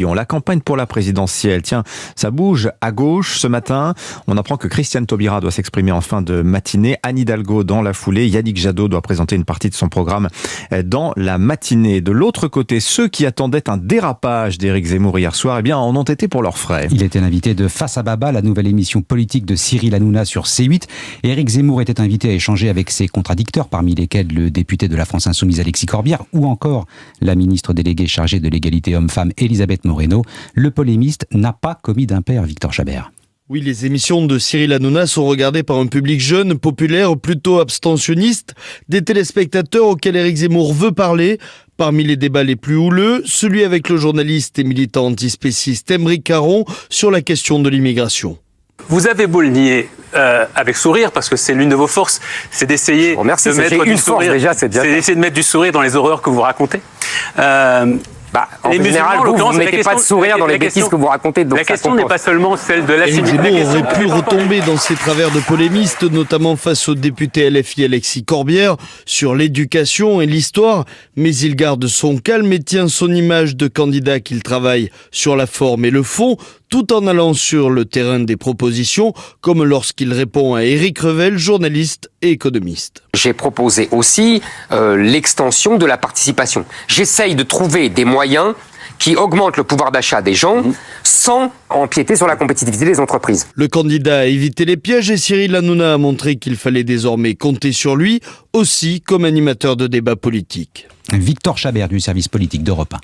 La campagne pour la présidentielle, tiens, ça bouge à gauche ce matin. On apprend que Christiane Taubira doit s'exprimer en fin de matinée. Anne Hidalgo dans la foulée. Yannick Jadot doit présenter une partie de son programme dans la matinée. De l'autre côté, ceux qui attendaient un dérapage d'Éric Zemmour hier soir, eh bien, en ont été pour leurs frais. Il était l'invité de Face à Baba, la nouvelle émission politique de Cyril Hanouna sur C8. Éric Zemmour était invité à échanger avec ses contradicteurs, parmi lesquels le député de la France Insoumise Alexis Corbière ou encore la ministre déléguée chargée de l'égalité homme-femme Elisabeth Moreno. Le polémiste n'a pas commis d'impair, Victor Chabert. Oui, les émissions de Cyril Hanouna sont regardées par un public jeune, populaire, plutôt abstentionniste, des téléspectateurs auxquels Éric Zemmour veut parler. Parmi les débats les plus houleux, celui avec le journaliste et militant antispéciste Aymeric Caron sur la question de l'immigration. Vous avez beau le nier avec sourire, parce que c'est l'une de vos forces, c'est d'essayer de mettre du sourire, d'essayer de mettre du sourire dans les horreurs que vous racontez. En général, vous ne mettez pas de sourire dans les bêtises que vous racontez. Donc la question n'est pas seulement celle de l'assimilation. Éric Zemmour aurait pu retomber dans ses travers de polémiste, notamment face au député LFI Alexis Corbière, sur l'éducation et l'histoire, mais il garde son calme et tient son image de candidat qu'il travaille sur la forme et le fond, tout en allant sur le terrain des propositions, comme lorsqu'il répond à Éric Revel, journaliste et économiste. J'ai proposé aussi l'extension de la participation. J'essaye de trouver des moyens qui augmentent le pouvoir d'achat des gens sans empiéter sur la compétitivité des entreprises. Le candidat a évité les pièges et Cyril Hanouna a montré qu'il fallait désormais compter sur lui, aussi comme animateur de débats politiques. Victor Chabert du service politique d'Europe 1.